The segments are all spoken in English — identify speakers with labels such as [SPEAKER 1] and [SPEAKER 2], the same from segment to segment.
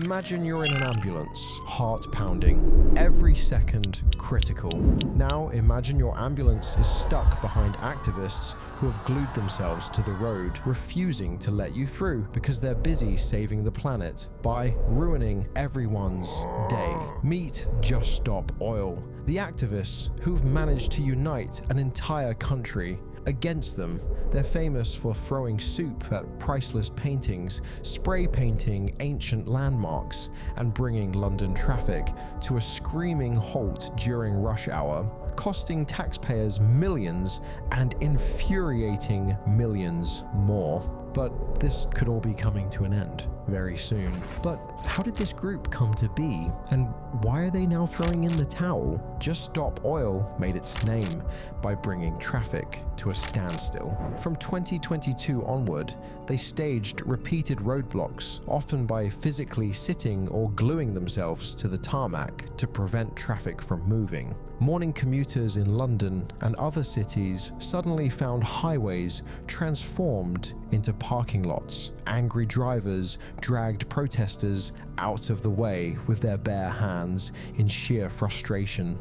[SPEAKER 1] Imagine you're in an ambulance, heart pounding, every second critical. Now imagine your ambulance is stuck behind activists who have glued themselves to the road, refusing to let you through because they're busy saving the planet by ruining everyone's day. Meet Just Stop Oil, the activists who've managed to unite an entire country against them. They're famous for throwing soup at priceless paintings, spray painting ancient landmarks, and bringing London traffic to a screaming halt during rush hour, costing taxpayers millions and infuriating millions more. But this could all be coming to an end very soon. But how did this group come to be? And why are they now throwing in the towel? Just Stop Oil made its name by bringing traffic to a standstill. From 2022 onward, they staged repeated roadblocks, often by physically sitting or gluing themselves to the tarmac to prevent traffic from moving. Morning commuters in London and other cities suddenly found highways transformed into parking lots. Angry drivers dragged protesters out of the way with their bare hands in sheer frustration.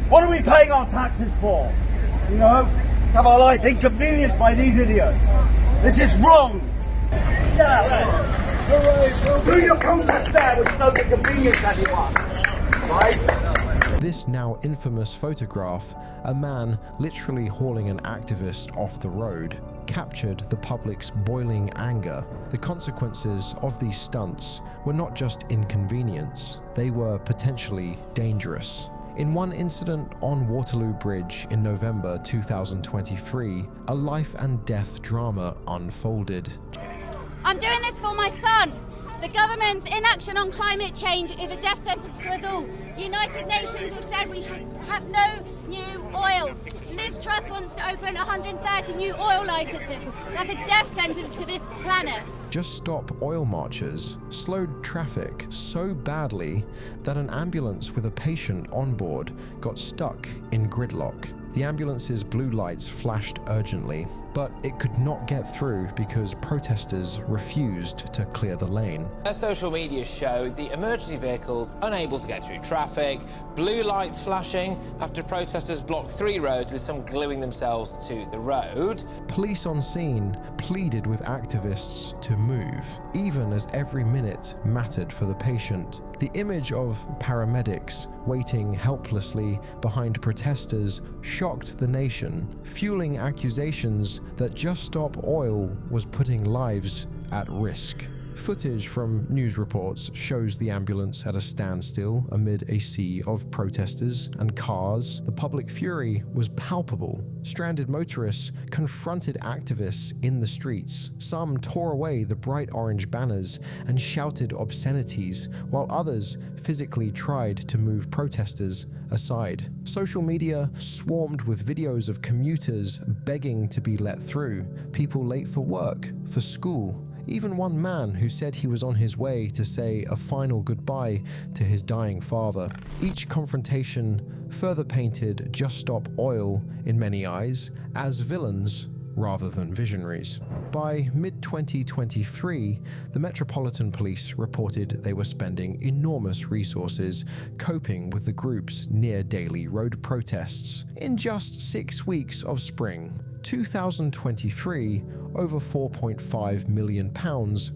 [SPEAKER 2] What are we paying our taxes for? You know, have our life inconvenienced by these idiots. This is wrong. Do your protest there, which don't inconvenience anyone. Right?
[SPEAKER 1] This now infamous photograph, a man literally hauling an activist off the road, captured the public's boiling anger. The consequences of these stunts were not just inconvenience, they were potentially dangerous. In one incident on Waterloo Bridge in November 2023, a life and death drama unfolded.
[SPEAKER 3] I'm doing this for my son. The government's inaction on climate change is a death sentence to us all. The United Nations have said we should have no new oil. Liz Truss wants to open 130 new oil licenses. That's a death sentence to this planet.
[SPEAKER 1] Just Stop Oil marchers slowed traffic so badly that an ambulance with a patient on board got stuck in gridlock. The ambulance's blue lights flashed urgently, but it could not get through because protesters refused to clear the lane.
[SPEAKER 4] As social media showed, the emergency vehicles unable to get through traffic, blue lights flashing after protesters blocked 3 roads with some gluing themselves to the road.
[SPEAKER 1] Police on scene pleaded with activists to move, even as every minute mattered for the patient. The image of paramedics waiting helplessly behind protesters shocked the nation, fueling accusations that Just Stop Oil was putting lives at risk. Footage from news reports shows the ambulance at a standstill amid a sea of protesters and cars. The public fury was palpable. Stranded motorists confronted activists in the streets. Some tore away the bright orange banners and shouted obscenities, while others physically tried to move protesters aside. Social media swarmed with videos of commuters begging to be let through, people late for work, for school. Even one man who said he was on his way to say a final goodbye to his dying father. Each confrontation further painted Just Stop Oil, in many eyes, as villains rather than visionaries. By mid-2023, the Metropolitan Police reported they were spending enormous resources coping with the group's near-daily road protests. In just 6 weeks of spring 2023, over £4.5 million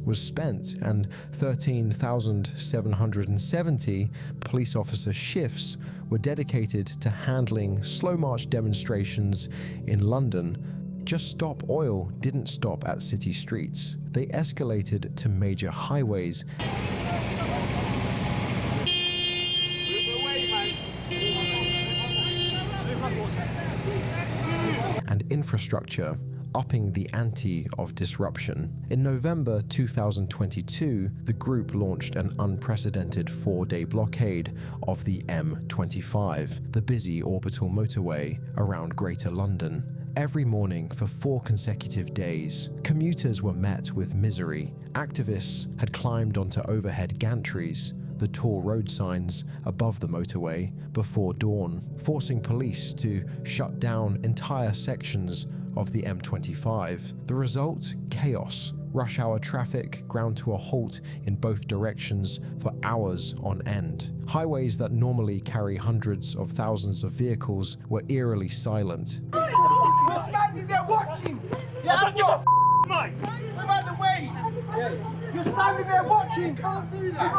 [SPEAKER 1] was spent, and 13,770 police officer shifts were dedicated to handling slow march demonstrations in London. Just Stop Oil didn't stop at city streets. They escalated to major highways and infrastructure, upping the ante of disruption. In November 2022, the group launched an unprecedented 4-day blockade of the M25, the busy orbital motorway around Greater London. Every morning for 4 consecutive days, commuters were met with misery. Activists had climbed onto overhead gantries, the tall road signs above the motorway, before dawn, forcing police to shut down entire sections of the M25. The result? Chaos, rush hour traffic ground to a halt in both directions for hours on end. Highways that normally carry hundreds of thousands of vehicles were eerily silent.
[SPEAKER 5] You're standing there watching!
[SPEAKER 2] Don't give a mate!
[SPEAKER 5] Move out the way! You're standing there watching! Can't do that!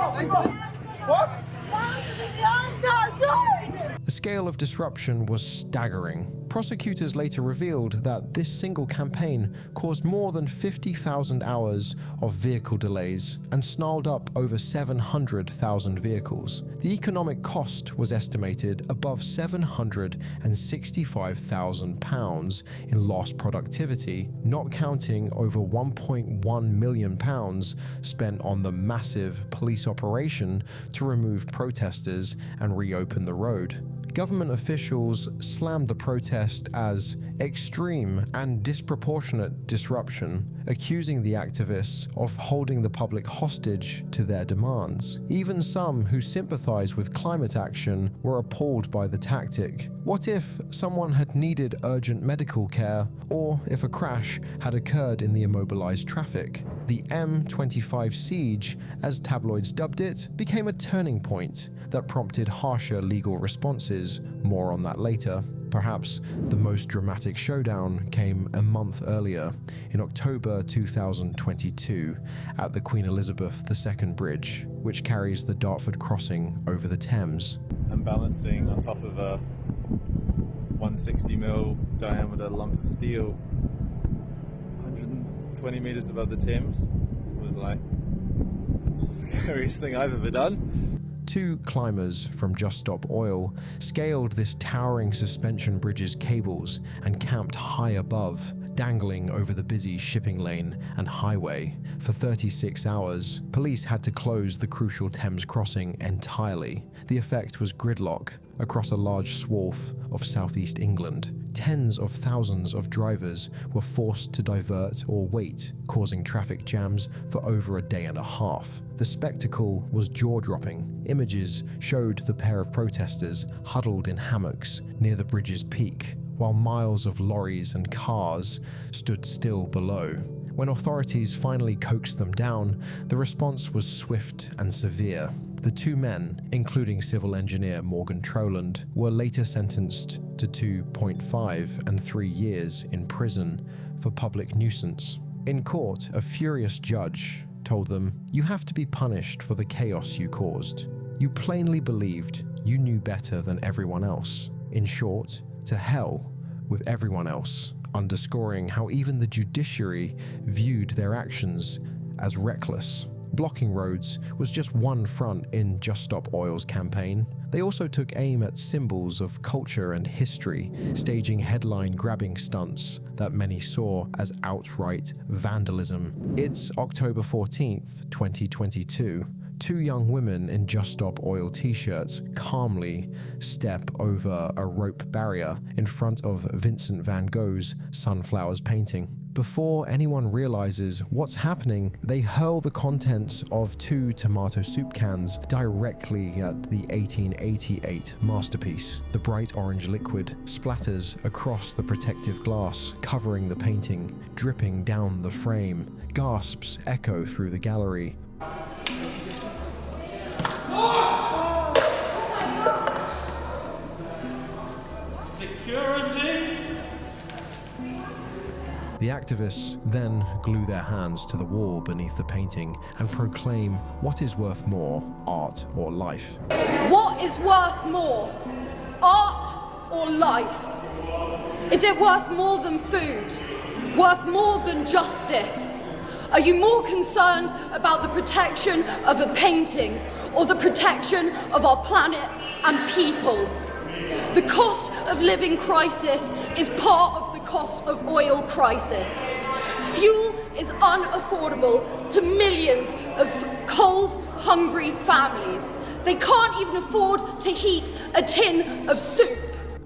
[SPEAKER 5] What?
[SPEAKER 1] The scale of disruption was staggering. Prosecutors later revealed that this single campaign caused more than 50,000 hours of vehicle delays and snarled up over 700,000 vehicles. The economic cost was estimated above £765,000 in lost productivity, not counting over £1.1 million spent on the massive police operation to remove protesters and reopen the road. Government officials slammed the protest as extreme and disproportionate disruption, accusing the activists of holding the public hostage to their demands. Even some who sympathize with climate action were appalled by the tactic. What if someone had needed urgent medical care, or if a crash had occurred in the immobilized traffic? The M25 siege, as tabloids dubbed it, became a turning point that prompted harsher legal responses. More on that later. Perhaps the most dramatic showdown came a month earlier, in October 2022, at the Queen Elizabeth II Bridge, which carries the Dartford crossing over the Thames.
[SPEAKER 6] I'm balancing on top of a 160mm diameter lump of steel, 120 metres above the Thames. It was like the scariest thing I've ever done.
[SPEAKER 1] Two climbers from Just Stop Oil scaled this towering suspension bridge's cables and camped high above, dangling over the busy shipping lane and highway. For 36 hours, police had to close the crucial Thames crossing entirely. The effect was gridlock across a large swath of southeast England. Tens of thousands of drivers were forced to divert or wait, causing traffic jams for over a day and a half. The spectacle was jaw-dropping. Images showed the pair of protesters huddled in hammocks near the bridge's peak, while miles of lorries and cars stood still below. When authorities finally coaxed them down, the response was swift and severe. The two men, including civil engineer Morgan Troland, were later sentenced to 2.5 and 3 years in prison for public nuisance. In court, a furious judge told them, "You have to be punished for the chaos you caused. You plainly believed you knew better than everyone else. In short, to hell with everyone else," underscoring how even the judiciary viewed their actions as reckless. Blocking roads was just one front in Just Stop Oil's campaign. They also took aim at symbols of culture and history, staging headline-grabbing stunts that many saw as outright vandalism. It's October 14th, 2022. Two young women in Just Stop Oil t-shirts calmly step over a rope barrier in front of Vincent van Gogh's Sunflowers painting. Before anyone realizes what's happening, they hurl the contents of 2 tomato soup cans directly at the 1888 masterpiece. The bright orange liquid splatters across the protective glass, covering the painting, dripping down the frame. Gasps echo through the gallery.
[SPEAKER 2] Security!
[SPEAKER 1] The activists then glue their hands to the wall beneath the painting and proclaim what is worth more, art or life.
[SPEAKER 7] What is worth more, art or life? Is it worth more than food? Worth more than justice? Are you more concerned about the protection of a painting or the protection of our planet and people? The cost of living crisis is part of the cost of oil crisis. Fuel is unaffordable to millions of cold, hungry families. They can't even afford to heat a tin of soup.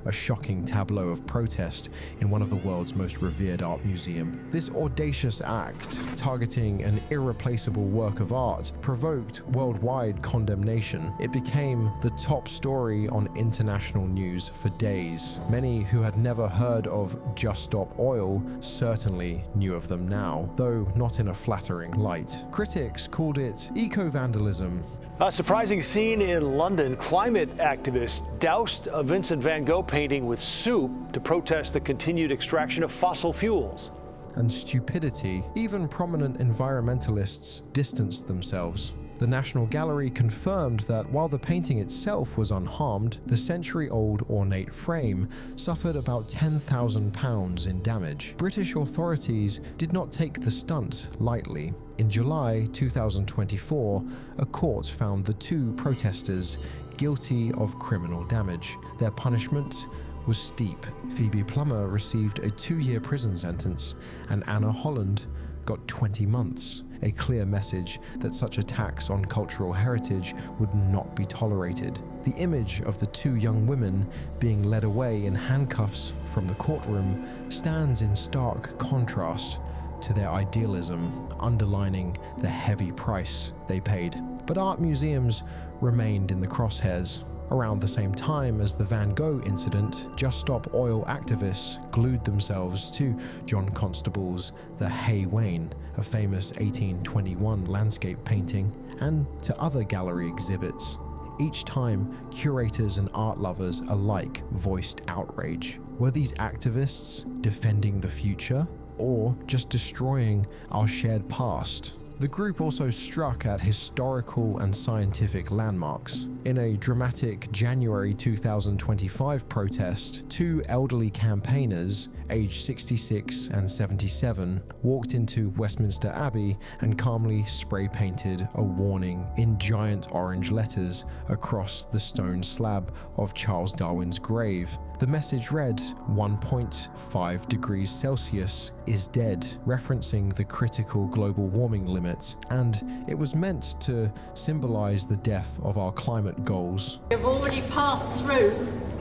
[SPEAKER 1] a shocking tableau of protest in one of the world's most revered art museum. This audacious act, targeting an irreplaceable work of art, provoked worldwide condemnation. It became the top story on international news for days. Many who had never heard of Just Stop Oil certainly knew of them now, though not in a flattering light. Critics called it eco-vandalism.
[SPEAKER 8] A surprising scene in London. Climate activists doused a Vincent van Gogh painting with soup to protest the continued extraction of fossil fuels.
[SPEAKER 1] And stupidity, even prominent environmentalists distanced themselves. The National Gallery confirmed that while the painting itself was unharmed, the century-old ornate frame suffered about £10,000 in damage. British authorities did not take the stunt lightly. In July 2024, a court found the two protesters guilty of criminal damage. Their punishment was steep. Phoebe Plummer received a 2-year prison sentence, and Anna Holland got 20 months. A clear message that such attacks on cultural heritage would not be tolerated. The image of the two young women being led away in handcuffs from the courtroom stands in stark contrast to their idealism, underlining the heavy price they paid. But art museums remained in the crosshairs. Around the same time as the Van Gogh incident, Just Stop Oil activists glued themselves to John Constable's The Hay Wain, a famous 1821 landscape painting, and to other gallery exhibits. Each time, curators and art lovers alike voiced outrage. Were these activists defending the future, or just destroying our shared past? The group also struck at historical and scientific landmarks. In a dramatic January 2025 protest, two elderly campaigners, aged 66 and 77, walked into Westminster Abbey and calmly spray-painted a warning in giant orange letters across the stone slab of Charles Darwin's grave. The message read, 1.5 degrees Celsius is dead, referencing the critical global warming limit, and it was meant to symbolize the death of our climate goals.
[SPEAKER 9] We've already passed through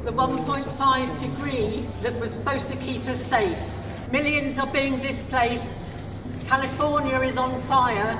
[SPEAKER 9] the 1.5 degree that was supposed to keep us safe. Millions are being displaced, California is on fire,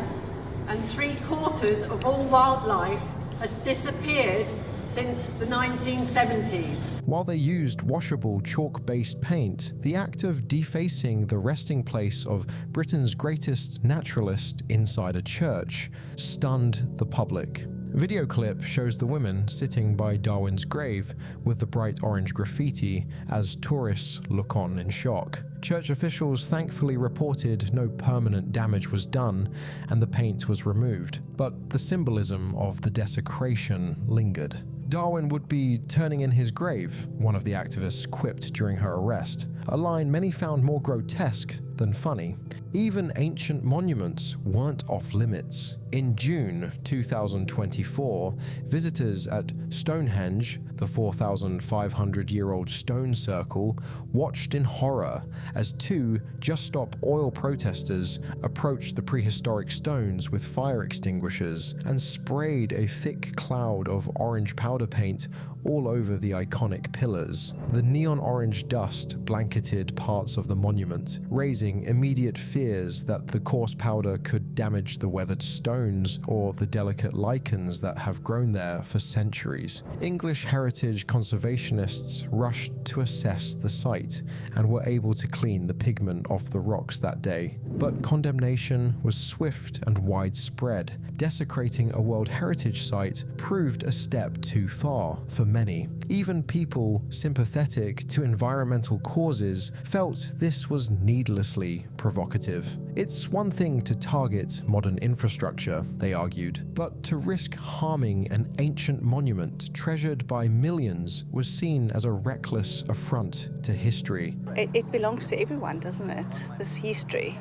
[SPEAKER 9] and 3/4 of all wildlife has disappeared since the 1970s.
[SPEAKER 1] While they used washable chalk-based paint, the act of defacing the resting place of Britain's greatest naturalist inside a church stunned the public. A video clip shows the women sitting by Darwin's grave with the bright orange graffiti as tourists look on in shock. Church officials thankfully reported no permanent damage was done and the paint was removed, but the symbolism of the desecration lingered. Darwin would be turning in his grave, one of the activists quipped during her arrest, a line many found more grotesque than funny. Even ancient monuments weren't off limits. In June 2024, visitors at Stonehenge, the 4,500-year-old stone circle, watched in horror as two Just Stop Oil protesters approached the prehistoric stones with fire extinguishers and sprayed a thick cloud of orange powder paint all over the iconic pillars. The neon orange dust blanketed parts of the monument, raising immediate fears that the coarse powder could damage the weathered stones or the delicate lichens that have grown there for centuries. English heritage conservationists rushed to assess the site and were able to clean the pigment off the rocks that day. But condemnation was swift and widespread. Desecrating a World Heritage Site proved a step too far for many. Even people sympathetic to environmental causes felt this was needlessly provocative. It's one thing to target modern infrastructure, they argued, but to risk harming an ancient monument treasured by millions was seen as a reckless affront to history.
[SPEAKER 10] It belongs to everyone, doesn't it? This history.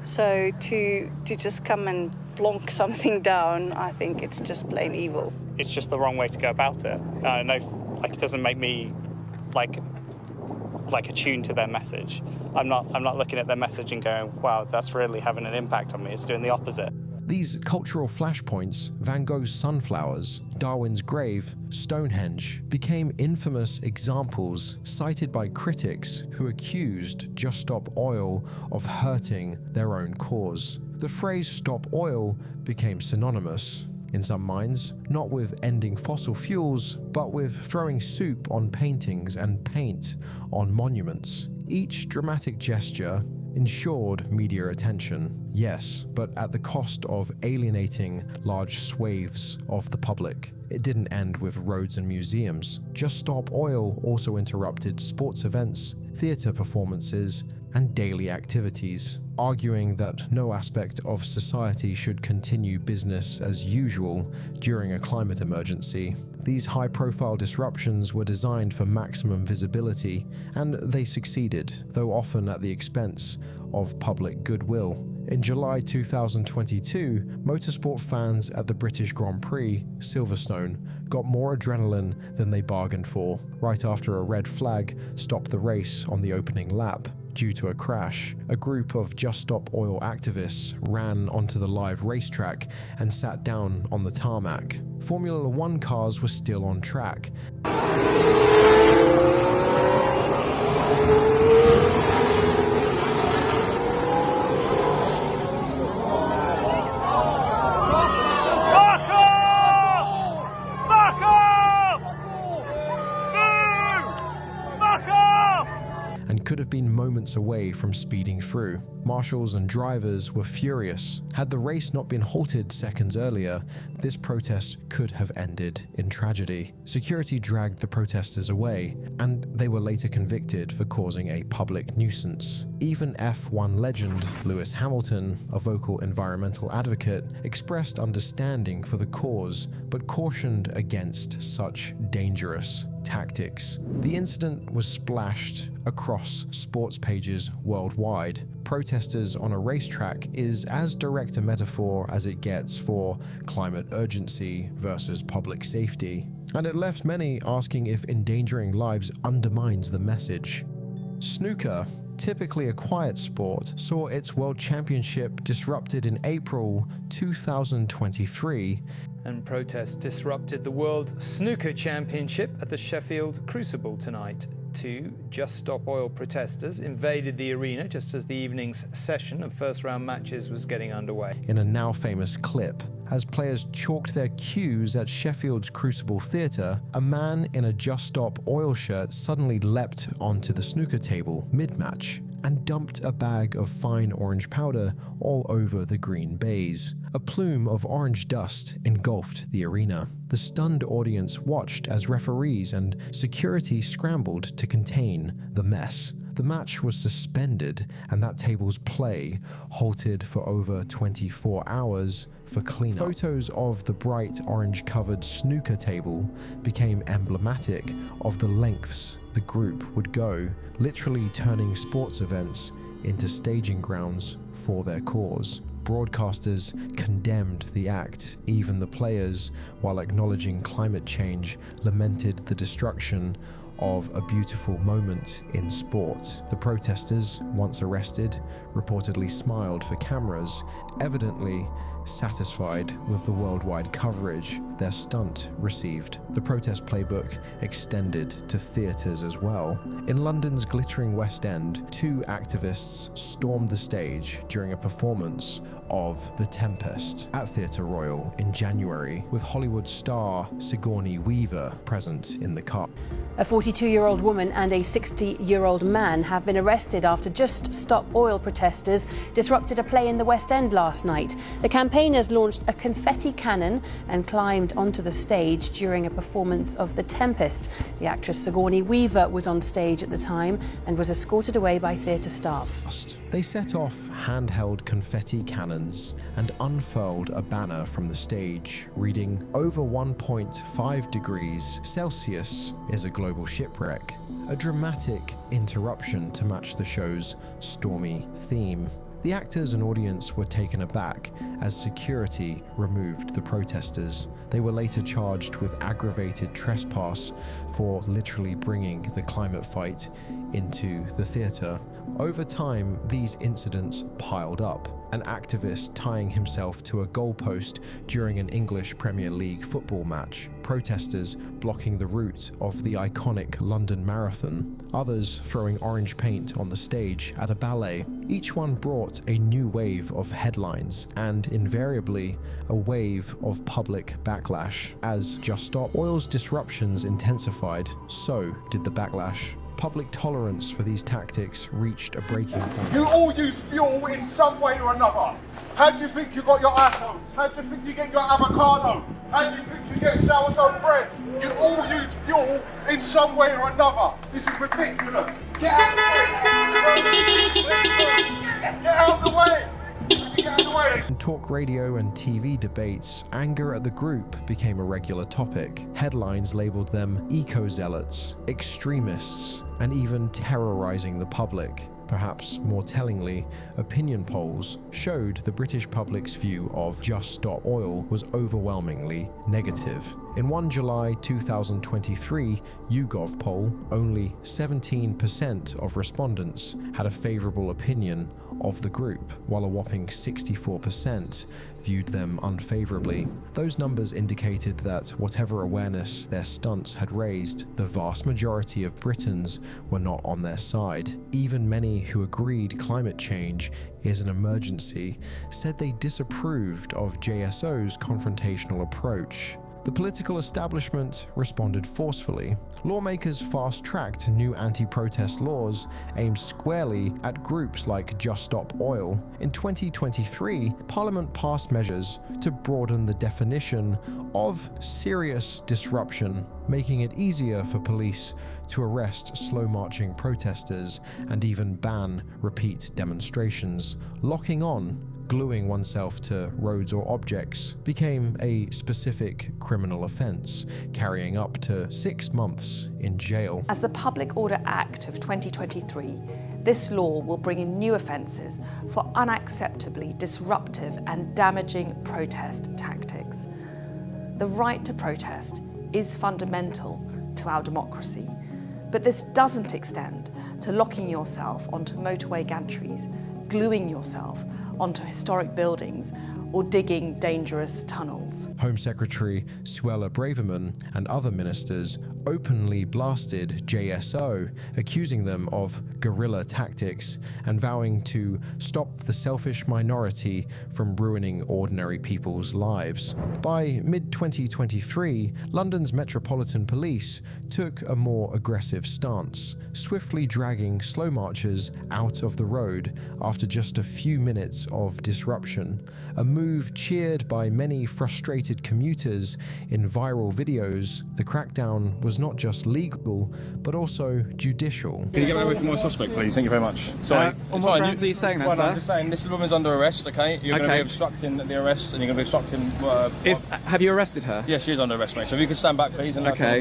[SPEAKER 10] So to just come and plonk something down, I think it's just plain evil.
[SPEAKER 11] It's just the wrong way to go about it. I know, like, it doesn't make me like attuned to their message. I'm not looking at their message and going, wow, that's really having an impact on me. It's doing the opposite.
[SPEAKER 1] These cultural flashpoints, Van Gogh's sunflowers, Darwin's grave, Stonehenge, became infamous examples cited by critics who accused Just Stop Oil of hurting their own cause. The phrase "stop oil" became synonymous, in some minds, not with ending fossil fuels, but with throwing soup on paintings and paint on monuments. Each dramatic gesture ensured media attention, yes, but at the cost of alienating large swathes of the public. It didn't end with roads and museums. Just Stop Oil also interrupted sports events, theatre performances, and daily activities, arguing that no aspect of society should continue business as usual during a climate emergency. These high-profile disruptions were designed for maximum visibility, and they succeeded, though often at the expense of public goodwill. In July 2022, motorsport fans at the British Grand Prix, Silverstone, got more adrenaline than they bargained for, right after a red flag stopped the race on the opening lap. Due to a crash, a group of Just Stop Oil activists ran onto the live racetrack and sat down on the tarmac. Formula One cars were still on track. Could have been moments away from speeding through. Marshals and drivers were furious. Had the race not been halted seconds earlier, this protest could have ended in tragedy. Security dragged the protesters away, and they were later convicted for causing a public nuisance. Even F1 legend Lewis Hamilton, a vocal environmental advocate, expressed understanding for the cause, but cautioned against such dangerous tactics. The incident was splashed across sports pages worldwide. Protesters on a racetrack is as direct a metaphor as it gets for climate urgency versus public safety, and it left many asking if endangering lives undermines the message. Snooker, typically a quiet sport, saw its World Championship disrupted in April 2023.
[SPEAKER 12] And protests disrupted the World Snooker Championship at the Sheffield Crucible tonight. Two Just Stop Oil protesters invaded the arena just as the evening's session of first-round matches was getting underway.
[SPEAKER 1] In a now famous clip, as players chalked their cues at Sheffield's Crucible Theatre, a man in a Just Stop Oil shirt suddenly leapt onto the snooker table mid-match and dumped a bag of fine orange powder all over the green baize. A plume of orange dust engulfed the arena. The stunned audience watched as referees and security scrambled to contain the mess. The match was suspended, and that table's play halted for over 24 hours for cleanup. Photos of the bright orange-covered snooker table became emblematic of the lengths the group would go, literally turning sports events into staging grounds for their cause. Broadcasters condemned the act. Even the players, while acknowledging climate change, lamented the destruction of a beautiful moment in sport. The protesters, once arrested, reportedly smiled for cameras, evidently satisfied with the worldwide coverage their stunt received. The protest playbook extended to theatres as well. In London's glittering West End, two activists stormed the stage during a performance of The Tempest at Theatre Royal in January, with Hollywood star Sigourney Weaver present in the car.
[SPEAKER 13] A 42-year-old woman and a 60-year-old man have been arrested after Just Stop Oil protesters disrupted a play in the West End last night. The campaigners launched a confetti cannon and climbed onto the stage during a performance of The Tempest. The actress Sigourney Weaver was on stage at the time and was escorted away by theatre staff.
[SPEAKER 1] They set off handheld confetti cannons and unfurled a banner from the stage reading, "Over 1.5 degrees Celsius is a global shipwreck," a dramatic interruption to match the show's stormy theme. The actors and audience were taken aback as security removed the protesters. They were later charged with aggravated trespass for literally bringing the climate fight into the theatre. Over time, these incidents piled up. An activist tying himself to a goalpost during an English Premier League football match, protesters blocking the route of the iconic London Marathon, others throwing orange paint on the stage at a ballet. Each one brought a new wave of headlines and, invariably, a wave of public backlash. As Just Stop Oil's disruptions intensified, so did the backlash. Public tolerance for these tactics reached a breaking point.
[SPEAKER 5] You all use fuel in some way or another. How do you think you got your iPhones? How do you think you get your avocado? How do you think you get sourdough bread? You all use fuel in some way or another. This is ridiculous. Get out of the way. Get out of the way. In
[SPEAKER 1] talk radio and TV debates, anger at the group became a regular topic. Headlines labeled them eco-zealots, extremists, and even terrorizing the public. Perhaps more tellingly, opinion polls showed the British public's view of Just Stop Oil was overwhelmingly negative. In one July 2023 YouGov poll, only 17% of respondents had a favourable opinion of the group, while a whopping 64% viewed them unfavourably. Those numbers indicated that whatever awareness their stunts had raised, the vast majority of Britons were not on their side. Even many who agreed climate change is an emergency said they disapproved of JSO's confrontational approach. The political establishment responded forcefully. Lawmakers fast-tracked new anti-protest laws aimed squarely at groups like Just Stop Oil. In 2023, Parliament passed measures to broaden the definition of serious disruption, making it easier for police to arrest slow-marching protesters and even ban repeat demonstrations. Locking on, gluing oneself to roads or objects became a specific criminal offence, carrying up to 6 months in jail.
[SPEAKER 14] As the Public Order Act of 2023, this law will bring in new offences for unacceptably disruptive and damaging protest tactics. The right to protest is fundamental to our democracy, but this doesn't extend to locking yourself onto motorway gantries, gluing yourself onto historic buildings, or digging dangerous tunnels.
[SPEAKER 1] Home Secretary Suella Braverman and other ministers openly blasted JSO, accusing them of guerrilla tactics and vowing to stop the selfish minority from ruining ordinary people's lives. By mid-2023, London's Metropolitan Police took a more aggressive stance, swiftly dragging slow marchers out of the road after just a few minutes of disruption, a move cheered by many frustrated commuters in viral videos. The crackdown was not just legal, but also judicial.
[SPEAKER 15] Can you get away from my suspect, please? Thank you very much. Sorry.
[SPEAKER 16] On what grounds are you saying that, sir?
[SPEAKER 15] I'm just saying, this woman's under arrest, okay? You're going to be obstructing the arrest, and you're going to be obstructing...
[SPEAKER 16] have you arrested her?
[SPEAKER 15] Yes, she is under arrest, mate. So if you could stand back, please. And
[SPEAKER 16] okay.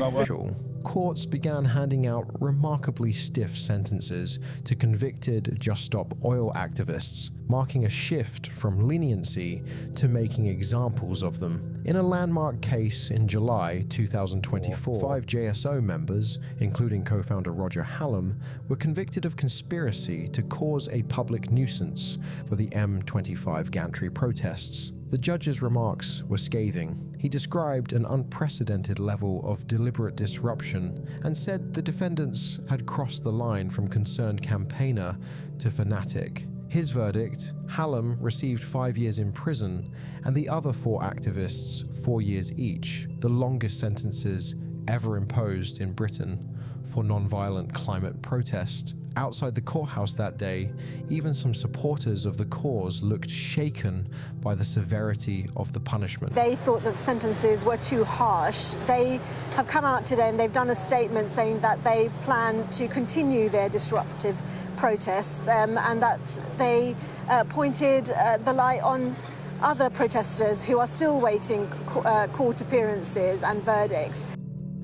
[SPEAKER 1] Courts began handing out remarkably stiff sentences to convicted Just Stop Oil activists, marking a shift from leniency to making examples of them. In a landmark case in July 2024, 5 JSO members, including co-founder Roger Hallam, were convicted of conspiracy to cause a public nuisance for the M25 gantry protests. The judge's remarks were scathing. He described an unprecedented level of deliberate disruption and said the defendants had crossed the line from concerned campaigner to fanatic. His verdict: Hallam received 5 years in prison and the other 4 activists 4 years each, the longest sentences ever imposed in Britain for non-violent climate protest. Outside the courthouse that day, even some supporters of the cause looked shaken by the severity of the punishment.
[SPEAKER 17] They thought that the sentences were too harsh. They have come out today and they've done a statement saying that they plan to continue their disruptive protests and that they pointed the light on other protesters who are still waiting court appearances and verdicts.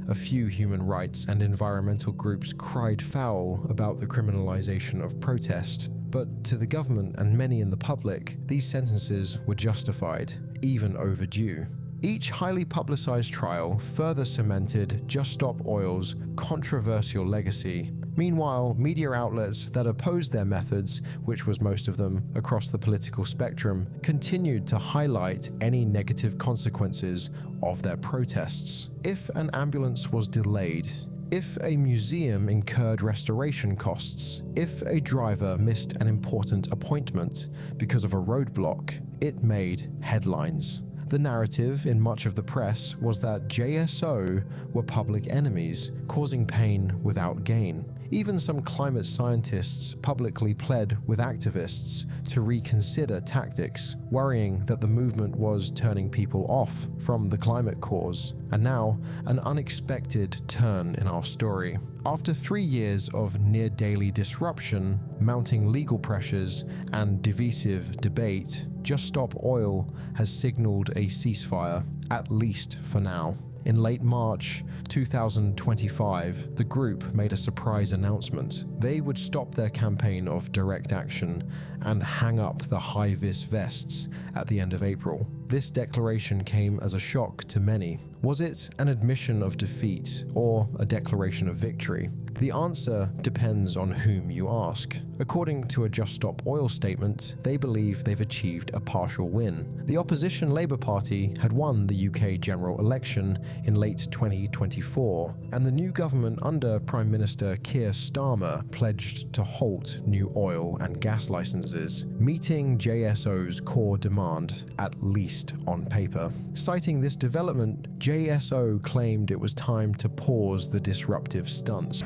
[SPEAKER 1] A few human rights and environmental groups cried foul about the criminalization of protest, but to the government and many in the public, these sentences were justified, even overdue. Each highly publicized trial further cemented Just Stop Oil's controversial legacy. Meanwhile, media outlets that opposed their methods, which was most of them across the political spectrum, continued to highlight any negative consequences of their protests. If an ambulance was delayed, if a museum incurred restoration costs, if a driver missed an important appointment because of a roadblock, it made headlines. The narrative in much of the press was that JSO were public enemies, causing pain without gain. Even some climate scientists publicly pled with activists to reconsider tactics, worrying that the movement was turning people off from the climate cause. And now, an unexpected turn in our story. After 3 years of near-daily disruption, mounting legal pressures, and divisive debate, Just Stop Oil has signaled a ceasefire, at least for now. In late March 2025, the group made a surprise announcement. They would stop their campaign of direct action and hang up the high-vis vests at the end of April. This declaration came as a shock to many. Was it an admission of defeat or a declaration of victory? The answer depends on whom you ask. According to a Just Stop Oil statement, they believe they've achieved a partial win. The opposition Labour Party had won the UK general election in late 2024, and the new government under Prime Minister Keir Starmer pledged to halt new oil and gas licenses, meeting JSO's core demand, at least on paper. Citing this development, JSO claimed it was time to pause the disruptive stunts.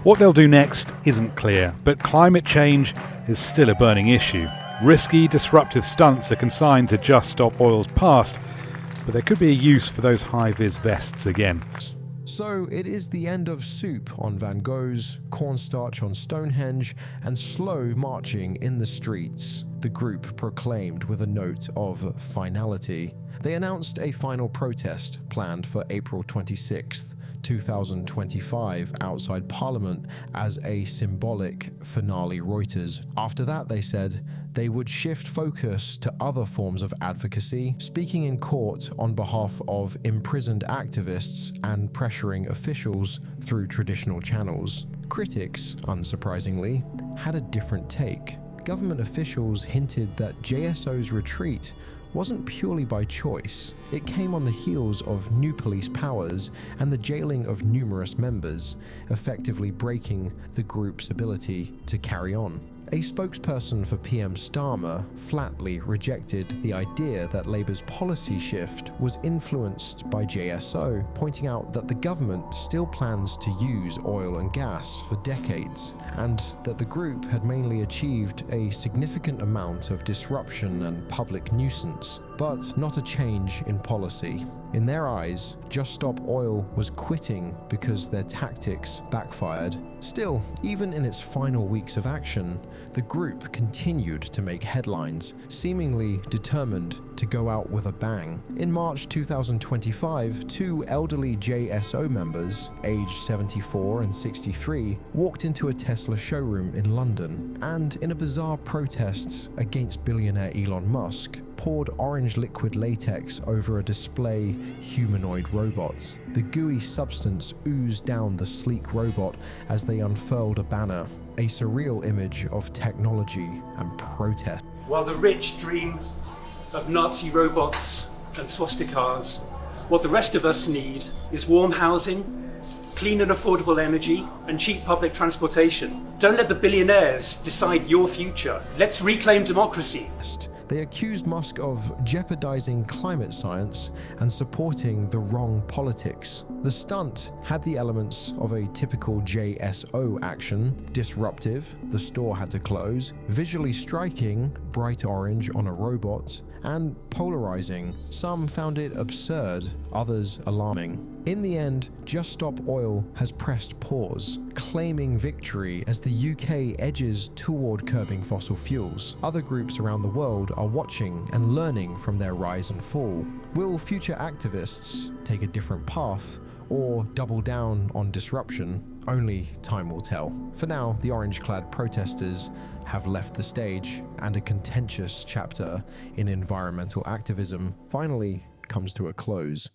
[SPEAKER 18] What they'll do next isn't clear, but climate change is still a burning issue. Risky, disruptive stunts are consigned to Just Stop Oil's past, but there could be a use for those high-vis vests again.
[SPEAKER 1] So it is the end of soup on Van Goghs, cornstarch on Stonehenge, and slow marching in the streets, the group proclaimed with a note of finality. They announced a final protest planned for April 26th, 2025 outside Parliament as a symbolic finale Reuters. After that, they said, they would shift focus to other forms of advocacy, speaking in court on behalf of imprisoned activists and pressuring officials through traditional channels. Critics, unsurprisingly, had a different take. Government officials hinted that JSO's retreat wasn't purely by choice. It came on the heels of new police powers and the jailing of numerous members, effectively breaking the group's ability to carry on. A spokesperson for PM Starmer flatly rejected the idea that Labour's policy shift was influenced by JSO, pointing out that the government still plans to use oil and gas for decades, and that the group had mainly achieved a significant amount of disruption and public nuisance, but not a change in policy. In their eyes, Just Stop Oil was quitting because their tactics backfired. Still, even in its final weeks of action, the group continued to make headlines, seemingly determined to go out with a bang. In March 2025, two elderly JSO members, aged 74 and 63, walked into a Tesla showroom in London and, in a bizarre protest against billionaire Elon Musk, poured orange liquid latex over a display humanoid robot. The gooey substance oozed down the sleek robot as they unfurled a banner, a surreal image of technology and protest.
[SPEAKER 19] While the rich dream of Nazi robots and swastikas, what the rest of us need is warm housing, clean and affordable energy, and cheap public transportation. Don't let the billionaires decide your future. Let's reclaim democracy.
[SPEAKER 1] They accused Musk of jeopardizing climate science and supporting the wrong politics. The stunt had the elements of a typical JSO action: disruptive, the store had to close; visually striking, bright orange on a robot; and polarizing. Some found it absurd, others alarming. In the end, Just Stop Oil has pressed pause, claiming victory as the UK edges toward curbing fossil fuels. Other groups around the world are watching and learning from their rise and fall. Will future activists take a different path, or double down on disruption, only time will tell. For now, the orange-clad protesters have left the stage, and a contentious chapter in environmental activism finally comes to a close.